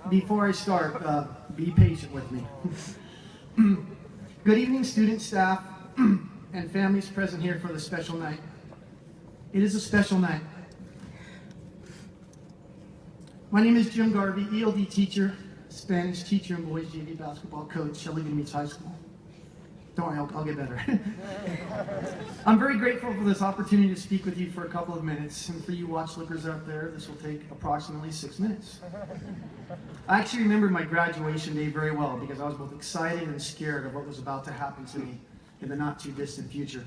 Before I start, be patient with me. Good evening, students, staff, and families present here for the special night. It is a special night. My name is Jim Garvey, ELD teacher, Spanish teacher, and boys JV basketball coach, Shelly Meets High School. Don't worry, I'll get better. I'm very grateful for this opportunity to speak with you for a couple of minutes, and for you watch lookers out there, this will take approximately 6 minutes. I actually remember my graduation day very well because I was both excited and scared of what was about to happen to me in the not too distant future.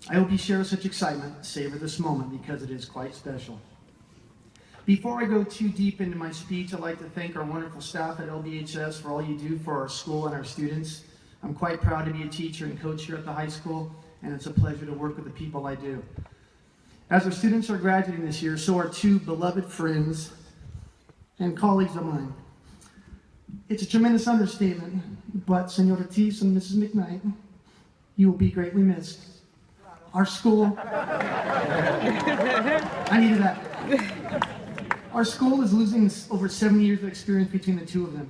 I hope you share such excitement, savor this moment because it is quite special. Before I go too deep into my speech, I'd like to thank our wonderful staff at LBHS for all you do for our school and our students. I'm quite proud to be a teacher and coach here at the high school, and it's a pleasure to work with the people I do. As our students are graduating this year, so are two beloved friends and colleagues of mine. It's a tremendous understatement, but Señor Ortiz and Mrs. McKnight, you will be greatly missed. Our school, I needed that. Our school is losing over 7 years of experience between the two of them.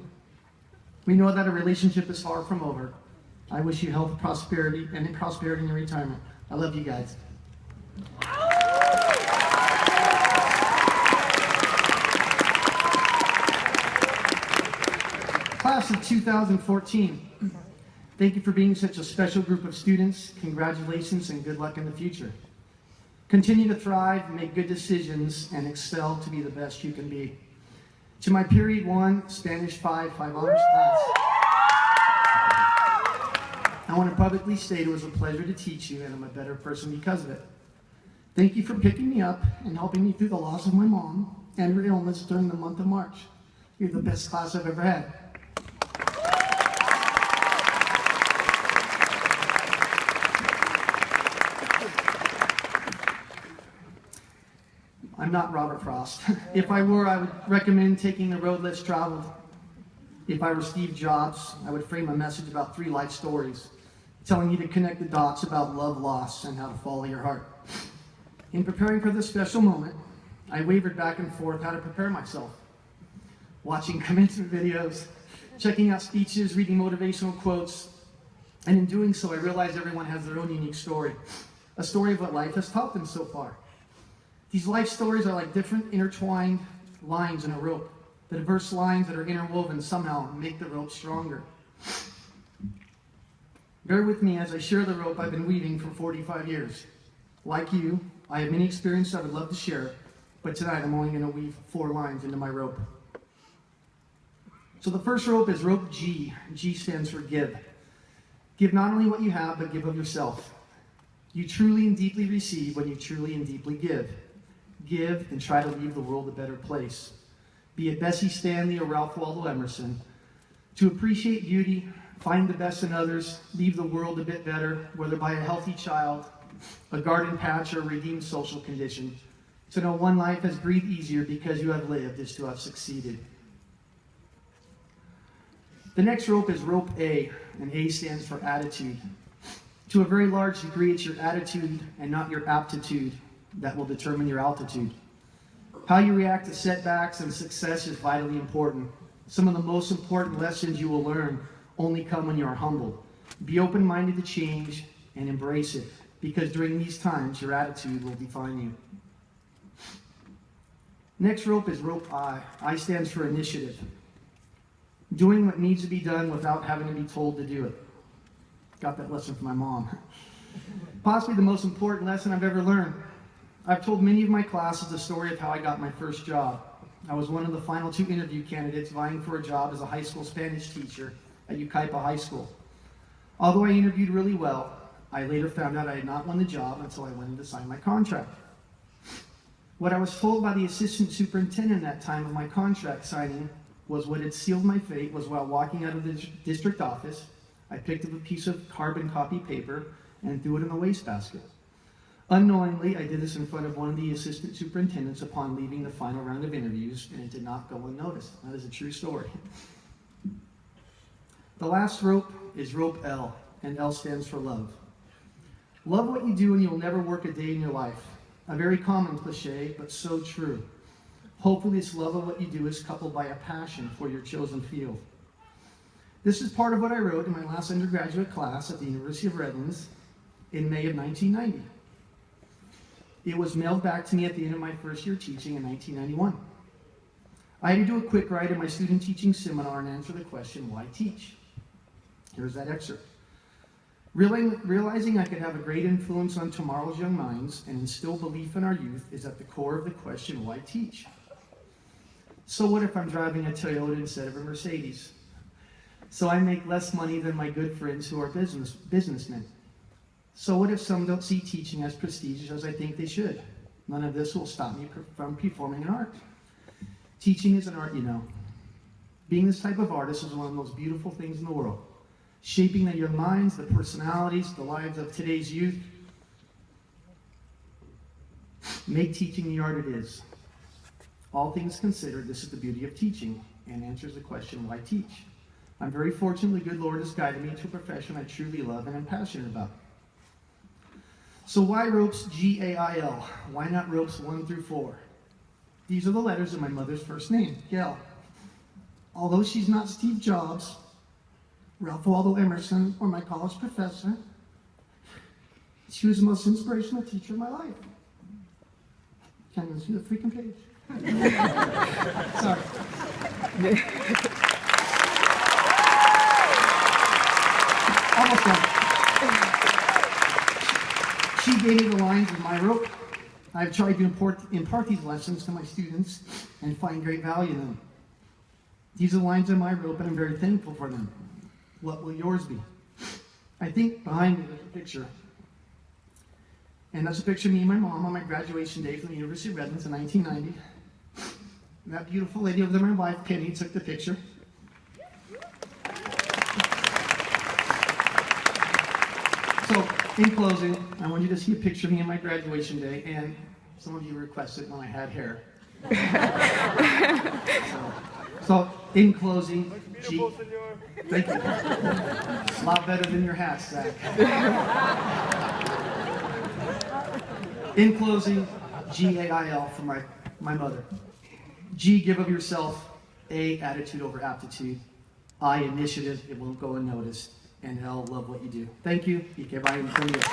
We know that a relationship is far from over. I wish you health, prosperity, and prosperity in your retirement. I love you guys. Class of 2014, thank you for being such a special group of students. Congratulations and good luck in the future. Continue to thrive, make good decisions, and excel to be the best you can be. To my Period 1, Spanish 5 honors class, I want to publicly state it was a pleasure to teach you, and I'm a better person because of it. Thank you for picking me up and helping me through the loss of my mom and her illness during the month of March. You're the best class I've ever had. I'm not Robert Frost. If I were, I would recommend taking the road less traveled. If I were Steve Jobs, I would frame a message about 3 life stories, telling you to connect the dots about love, loss, and how to follow your heart. In preparing for this special moment, I wavered back and forth how to prepare myself. Watching commencement videos, checking out speeches, reading motivational quotes, and in doing so, I realized everyone has their own unique story, a story of what life has taught them so far. These life stories are like different intertwined lines in a rope. The diverse lines that are interwoven somehow make the rope stronger. Bear with me as I share the rope I've been weaving for 45 years. Like you, I have many experiences I would love to share, but tonight I'm only going to weave 4 lines into my rope. So the first rope is rope G. G stands for give. Give not only what you have, but give of yourself. You truly and deeply receive when you truly and deeply give. Give and try to leave the world a better place. Be it Bessie Stanley or Ralph Waldo Emerson. To appreciate beauty, find the best in others, leave the world a bit better, whether by a healthy child, a garden patch, or a redeemed social condition. To know one life has breathed easier because you have lived is to have succeeded. The next rope is rope A, and A stands for attitude. To a very large degree, it's your attitude and not your aptitude that will determine your altitude. How you react to setbacks and success is vitally important. Some of the most important lessons you will learn only come when you are humbled. Be open-minded to change and embrace it, because during these times, your attitude will define you. Next rope is rope I. I stands for initiative. Doing what needs to be done without having to be told to do it. Got that lesson from my mom. Possibly the most important lesson I've ever learned. I've told many of my classes the story of how I got my first job. I was one of the final 2 interview candidates vying for a job as a high school Spanish teacher at Yucaipa High School. Although I interviewed really well, I later found out I had not won the job until I went in to sign my contract. What I was told by the assistant superintendent at that time of my contract signing was what had sealed my fate was while walking out of the district office, I picked up a piece of carbon copy paper and threw it in the wastebasket. Unknowingly, I did this in front of one of the assistant superintendents upon leaving the final round of interviews, and it did not go unnoticed. That is a true story. The last rope is rope L, and L stands for love. Love what you do and you'll never work a day in your life. A very common cliche, but so true. Hopefully this love of what you do is coupled by a passion for your chosen field. This is part of what I wrote in my last undergraduate class at the University of Redlands in May of 1990. It was mailed back to me at the end of my first year teaching in 1991. I had to do a quick write in my student teaching seminar and answer the question, why teach? Here's that excerpt. Realizing I could have a great influence on tomorrow's young minds and instill belief in our youth is at the core of the question, why teach? So what if I'm driving a Toyota instead of a Mercedes? So I make less money than my good friends who are businessmen. So what if some don't see teaching as prestigious as I think they should? None of this will stop me from performing an art. Teaching is an art, you know. Being this type of artist is one of the most beautiful things in the world. Shaping the young minds, the personalities, the lives of today's youth. Make teaching the art it is. All things considered, this is the beauty of teaching, and answers the question, why teach? I'm very fortunate the good Lord has guided me to a profession I truly love and am passionate about. So why ropes G-A-I-L? Why not ropes 1 through 4? These are the letters of my mother's first name, Gail. Although she's not Steve Jobs, Ralph Waldo Emerson, or my college professor, she was the most inspirational teacher of my life. Can't even see the freaking page. Sorry. Almost done. She gave me the lines of my rope. I've tried to impart these lessons to my students and find great value in them. These are the lines of my rope, and I'm very thankful for them. What will yours be? I think behind me there's a picture. And that's a picture of me and my mom on my graduation day from the University of Redlands in 1990. And that beautiful lady over there, my wife, Penny, took the picture. So, in closing, I want you to see a picture of me on my graduation day, and some of you requested when I had hair. So in closing, thank you. A lot better than your hat, Zach. In closing, G-A-I-L for my mother. G, give of yourself. A, attitude over aptitude. I, initiative, it won't go unnoticed. And L, love what you do. Thank you. Y que vayan con Dios.